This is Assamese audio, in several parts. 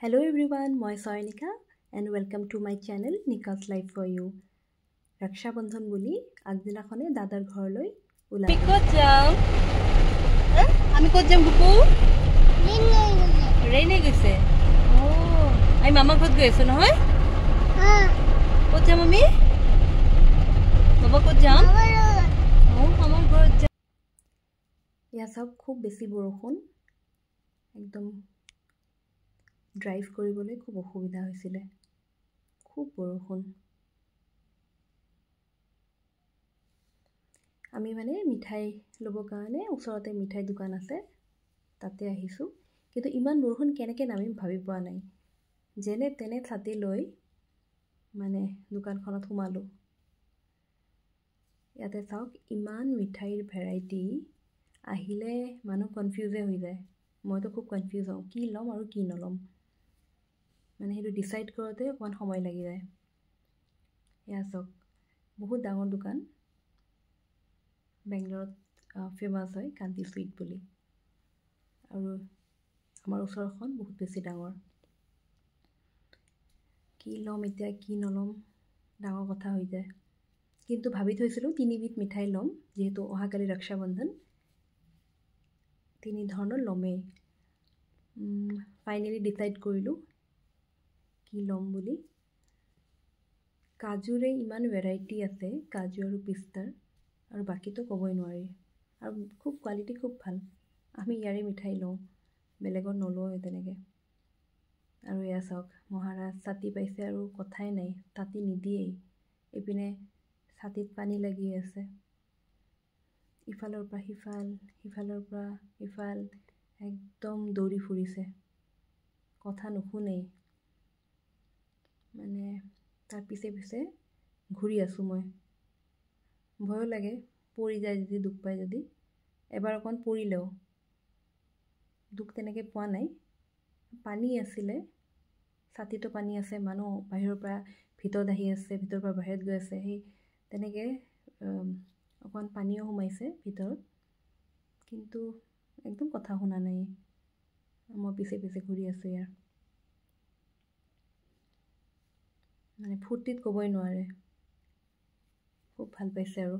Hello everyone, মই Soyanika and welcome to my channel Nika's Life for You. Raksha Bandhan বুলি আগদিনাখনে দাদাৰ ঘৰলৈ ওলাই ক'ত যাম আমি ক'ত যাম গুকু ৰেইনে গৈছে আমি মামা ঘৰত গৈ আছো নহয় ক'ত যাম আমি বাবা ক'ত যাম আমাৰ ঘৰত যাম ইয়া সব খুব বেছি বৰষুণ একদম ড্ৰাইভ কৰিবলৈ খুব অসুবিধা হৈছিল খুব বৰষুণ আমি মানে মিঠাই ল'ব কাৰণে ওচৰতে মিঠাই দোকান আছে তাতে আহিছো কিন্তু ইমান বৰষুণ কেনেকৈ নামিম ভাবি পোৱা নাই যেনে তেনে ছাতি লৈ মানে দোকানখনত সোমালো ইয়াতে চাওক ইমান মিঠাইৰ ভেৰাইটি আহিলে মানুহ কনফিউজে হৈ যায় মইতো খুব কনফিউজ হওঁ কি ল'ম আৰু কি নল'ম মানে হেতু ডিসাইড কৰোতে অকমান সময় লাগি যায় ইয়া সব বহুত ডাঙৰ দোকান বেংগলৰত ফেমাস হয় কান্তি সুইট বুলি আৰু আমাৰ ওচৰখন বহুত বেছি ডাঙৰ কি ল'ম এতিয়া কি নল'ম ডাঙৰ কথা হৈ যায় কিন্তু ভাবি থৈছিলো তিনিবিধ মিঠাই ল'ম যেহেতু অহাকালি ৰক্ষা বন্ধন তিনি ধৰণৰ ল'মেই ফাইনালি ডিসাইড কৰিলো কি ল'ম বুলি কাজুৰে ইমান ভেৰাইটি আছে কাজু আৰু পিস্তাৰ আৰু বাকিটো ক'বই নোৱাৰি আৰু খুব কোৱালিটি খুব ভাল আমি ইয়াৰে মিঠাই লওঁ বেলেগৰ নলওঁ তেনেকৈ আৰু এয়া চাওক মহাৰাজ ছাতি পাইছে আৰু কথাই নাই তাতি নিদিয়েই এপিনে ছাতিত পানী লাগি আছে ইফালৰ পৰা সিফাল সিফালৰ পৰা ইফাল একদম দৌৰি ফুৰিছে কথা নুশুনেই মানে তাৰ পিছে পিছে ঘূৰি আছো মই ভয় লাগে পৰি যায় যদি দুখ পায় যদি এবাৰ অকণ পৰিলেও দুখ তেনেকৈ পোৱা নাই পানী আছিলে ছাতিটো পানী আছে মানুহ বাহিৰৰ পৰা ভিতৰত আহি আছে ভিতৰৰ পৰা বাহিৰত গৈ আছে সেই তেনেকৈ অকণ পানীও সোমাইছে ভিতৰত কিন্তু একদম কথা শুনা নাই মই পিছে পিছে ঘূৰি আছো ইয়াৰ মানে ফুৰ্তিত ক'বই নোৱাৰে খুব ভাল পাইছে আৰু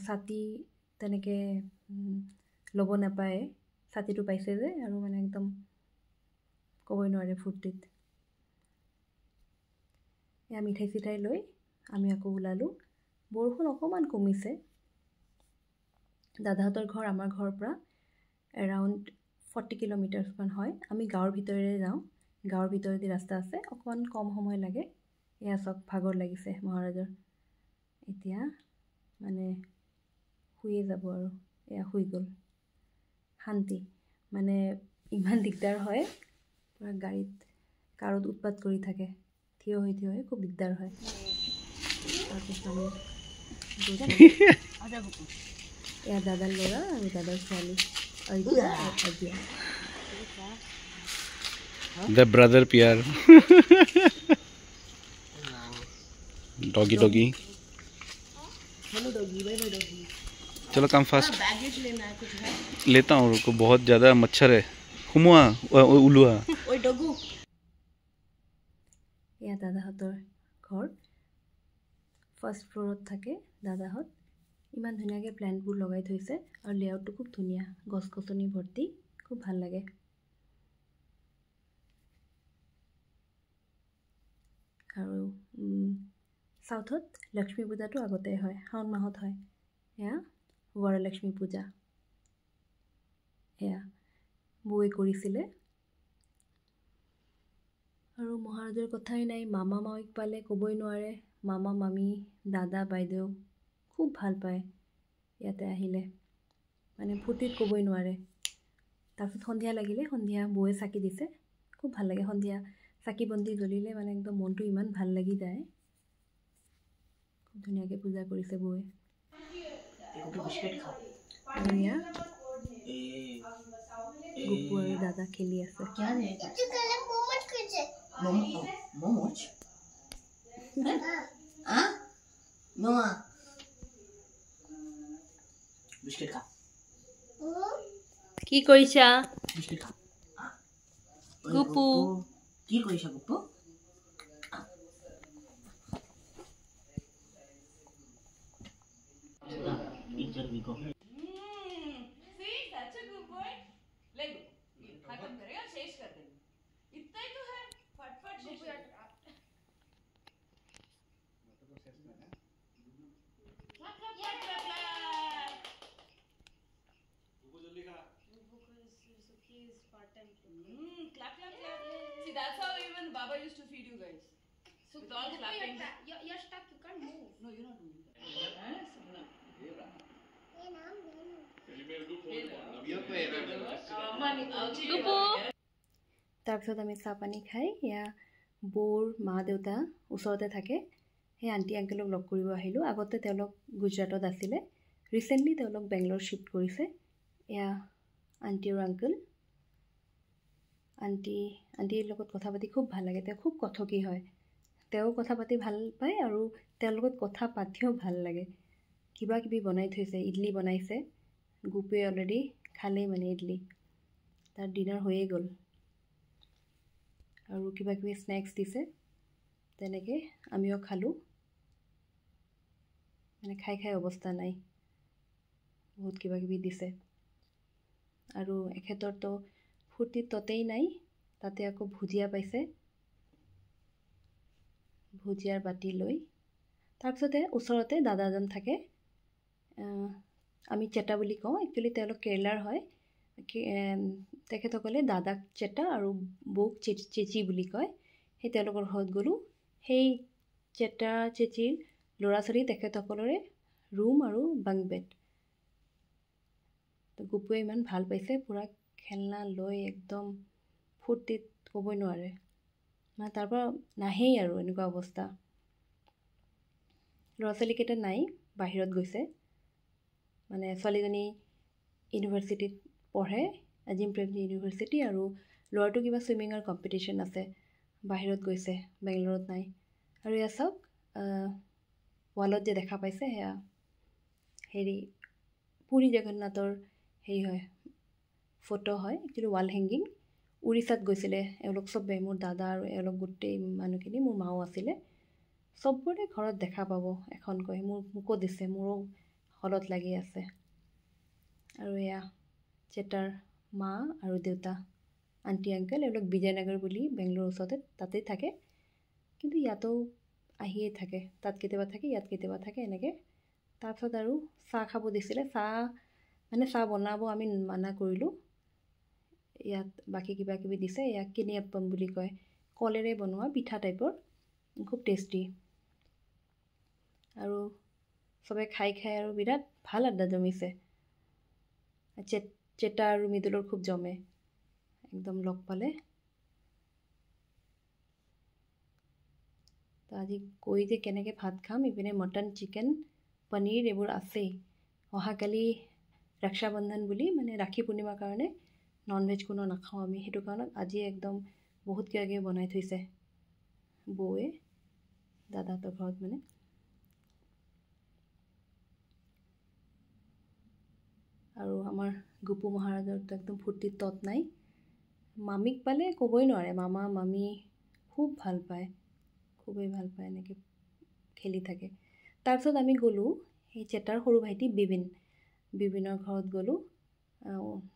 ছাতি তেনেকৈ ল'ব নাপায় ছাতিটো পাইছে যে আৰু মানে একদম ক'বই নোৱাৰে ফুৰ্তিত এয়া মিঠাই চিঠাই লৈ আমি আকৌ ওলালো বৰষুণ অকণমান কমিছে দাদাহঁতৰ ঘৰ আমাৰ ঘৰৰ পৰা এৰাউণ্ড 40 কিলোমিটাৰছমান হয় আমি গাঁৱৰ ভিতৰেৰে যাওঁ গাঁৱৰ ভিতৰেদি ৰাস্তা আছে অকণমান কম সময় লাগে এয়া চব ভাগৰ লাগিছে মহাৰাজৰ এতিয়া মানে শুয়ে যাব আৰু এয়া শুই গ'ল শান্তি মানে ইমান দিগদাৰ হয় পুৰা গাড়ীত কাৰত উৎপাত কৰি থাকে থিয় হৈ খুব দিগদাৰ হয় এয়া দাদাৰ ল'ৰা আৰু দাদাৰ ছোৱালী The brother pair. Doggy doggy. Hello doggy bye bye doggy चलो कम फास्ट बैगेज लेना है कुछ है लेता हूँ रुको बहुत ज़्यादा मच्छर है हुमुआ उलुआ ओए डॉगू या दादाহঁতৰ ঘৰ ফাৰ্ষ্ট ফ্ল'ৰত থাকে দাদাহঁত ইমান ধুনীয়াকৈ প্লেণ্টবোৰ লগাই থৈছে আৰু লেআউটটো খুব ধুনীয়া গছ গছনি ভৰ্তি খুব ভাল লাগে আৰু সাউথত লক্ষ্মী পূজাটো আগতে হয় শাওণ মাহত হয় এয়া বৰলক্ষ্মী পূজা এয়া বৌয়ে কৰিছিলে আৰু মহাৰাজৰ কথাই নাই মামা মামীক পালে ক'বই নোৱাৰে মামা মামী দাদা বাইদেউ খুব ভাল পায় ইয়াতে আহিলে মানে ফুৰ্তিত ক'বই নোৱাৰে তাৰপিছত সন্ধিয়া লাগিলে সন্ধিয়া বৌয়ে চাকি দিছে খুব ভাল লাগে সন্ধিয়া চাকি বন্তি জ্বলিলে মানে একদম মনটো ইমান ভাল লাগি যায় খুব ধুনীয়াকৈ পূজা কৰিছে বৌয়ে আৰু এয়া গুপু আৰু দাদা খেলি আছে কি কৰিছা গুপু কি কৰিছা গুপু? See, that's how even Baba used to feed you guys. So with all clapping. You're stuck. You can't move. No, you're not moving. গুপু তাৰপিছত আমি চাহ পানী খাই এয়া বৌৰ মা দেউতা ওচৰতে থাকে, সেই আণ্টি আংকেলক লগ কৰিব আহিলোঁ। আগতে তেওঁলোক গুজৰাটত আছিলে, ৰিচেণ্টলি তেওঁলোক বেংগলোৰ শ্বিফ্ট কৰিছে। এয়া আণ্টি আৰু আংকেল। আণ্টিৰ লগত কথা পাতি খুব ভাল লাগে, তেওঁ খুব কথকি হয়। তেওঁ কথা পাতি ভাল পায় আৰু তেওঁৰ লগত কথা পাতিও ভাল লাগে। কিবা কিবি বনাই থৈছে, ইডলি বনাইছে, গুপুৱে অলৰেডি খালেই মানে ইডলি, তাৰ ডিনাৰ হৈয়ে গ'ল। আৰু কিবা কিবি স্নেক্স দিছে, তেনেকৈ আমিও খালোঁ। মানে খাই খাই অৱস্থা নাই, বহুত কিবা কিবি দিছে। আৰু এখেতৰতো ফূৰ্তি ততেই নাই, তাতে আকৌ ভুজিয়া পাইছে, ভুজিয়াৰ বাতি লৈ। তাৰপিছতে ওচৰতে দাদাজন থাকে, আমি চেটা বুলি কওঁ, একচুৱেলি তেওঁলোক কেৰেলাৰ হয়। তেখেতসকলে দাদাক চেটা আৰু বৌক চেচি বুলি কয়। সেই তেওঁলোকৰ ঘৰত গ'লোঁ। সেই চেটা চেচিৰ ল'ৰা ছোৱালী তেখেতসকলৰে ৰুম আৰু বাংক বেড। তো গুপুৱে ইমান ভাল পাইছে, পূৰা খেলনা লৈ একদম ফূৰ্তিত ক'বই নোৱাৰে, মানে তাৰ পৰা নাহেই আৰু এনেকুৱা অৱস্থা। ল'ৰা ছোৱালীকেইটা নাই, বাহিৰত গৈছে। মানে ছোৱালীজনী ইউনিভাৰ্চিটিত পঢ়ে, আজিম প্ৰেমজী ইউনিভাৰ্চিটি, আৰু ল'ৰাটো কিবা ছুইমিঙৰ কম্পিটিশ্যন আছে, বাহিৰত গৈছে, বেংগলোৰত নাই। আৰু এয়া চাওক, ৱালত যে দেখা পাইছে, সেয়া হেৰি পুৰী জগন্নাথৰ হেৰি হয়, ফটো হয়, একচুৱেলি ৱাল হেংগিং। উৰিষ্যাত গৈছিলে এওঁলোক চবে, মোৰ দাদা আৰু এওঁলোক গোটেই মানুহখিনি, মোৰ মাও আছিলে। চবৰে ঘৰত দেখা পাব এখনকৈ, মোকো দিছে, মোৰো হলত লাগি আছে। আৰু এয়া চেটাৰ মা আৰু দেউতা, আণ্টি আংকেল, এওঁলোক বিজয়নগৰ বুলি বেংগলোৰ ওচৰতে তাতেই থাকে, কিন্তু ইয়াতো আহিয়ে থাকে, তাত কেতিয়াবা থাকে, ইয়াত কেতিয়াবা থাকে, এনেকৈ। তাৰপিছত আৰু চাহ খাব দিছিলে, চাহ বনাব আমি মানা কৰিলোঁ। ইয়াত বাকী কিবা কিবি দিছে, ইয়াক কিনিয়াপ্পম বুলি কয়, কলেৰে বনোৱা পিঠা টাইপৰ, খুব টেষ্টি। আৰু চবে খাই খাই আৰু বিৰাট ভাল আড্ডা জমিছে। চেটা আৰু মৃদুলৰ খুব জমে, একদম লগ পালে। তো আজি কৈ যে কেনেকৈ ভাত খাম, ইপিনে মটন, চিকেন, পনীৰ এইবোৰ আছেই। অহাকালি ৰক্ষাবন্ধন বুলি, মানে ৰাখী পূৰ্ণিমাৰ কাৰণে ননভেজ কোনো নাখাওঁ আমি, সেইটো কাৰণত আজি একদম বহুত কিবা কিবি বনাই থৈছে বৌৱে, দাদাহঁতৰ ঘৰত মানে। আৰু আমাৰ গুপু মহাৰাজৰতো একদম ফূৰ্তিত তত নাই, মামীক পালে ক'বই নোৱাৰে, মামা মামী খুব ভাল পায়, খুবেই ভাল পায়, এনেকৈ খেলি থাকে। তাৰপিছত আমি গ'লোঁ সেই চেটাৰ সৰু ভাইটি বিবিনৰ ঘৰত গ'লোঁ।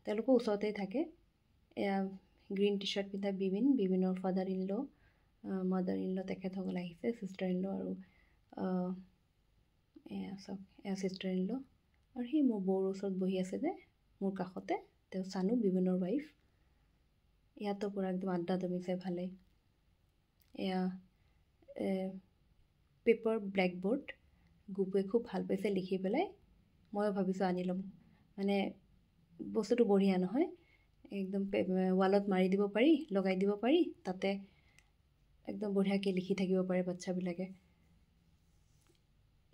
তেওঁলোকো ওচৰতেই থাকে। এয়া গ্ৰীণ টি চাৰ্ট পিন্ধা বিবিনৰ father in law, mother in law তেখেতসকল আহিছে, ছিষ্টাৰ ইন ল, আৰু এয়া চব এয়া ছিষ্টাৰ ইন ল। আৰু সেই মোৰ বৌৰ ওচৰত বহি আছে যে মোৰ কাষতে, তেওঁ চানু, বিবিনৰ ৱাইফ। ইয়াতো পূৰা একদম আড্ডা জমিছে ভালেই। এয়া পেপাৰ ব্লেকবৰ্ড, গুপুৱে খুব ভাল পাইছে লিখি পেলাই, ময়ো ভাবিছোঁ আনি ল'ম। মানে বস্তুটো বঢ়িয়া নহয়, একদম ৱালত মাৰি দিব পাৰি, লগাই দিব পাৰি, তাতে একদম বঢ়িয়াকৈ লিখি থাকিব পাৰে বাচ্ছাবিলাকে।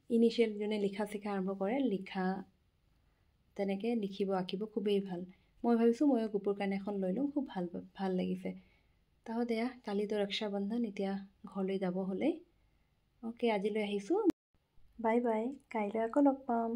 ইনিচিয়েল যোনে লিখা চিখা আৰম্ভ কৰে, তেনেকৈ লিখিব আঁকিব খুবেই ভাল। মই ভাবিছোঁ ময়ো গুপুৰ কাৰণে এখন লৈ লওঁ, খুব ভাল লাগিছে। তাহত এয়া কালিতো ৰক্ষাবন্ধন, এতিয়া ঘৰলৈ যাব হ'লেই। অ'কে, আজিলৈ আহিছোঁ, বাই বাই, কাইলৈ আকৌ লগ পাম।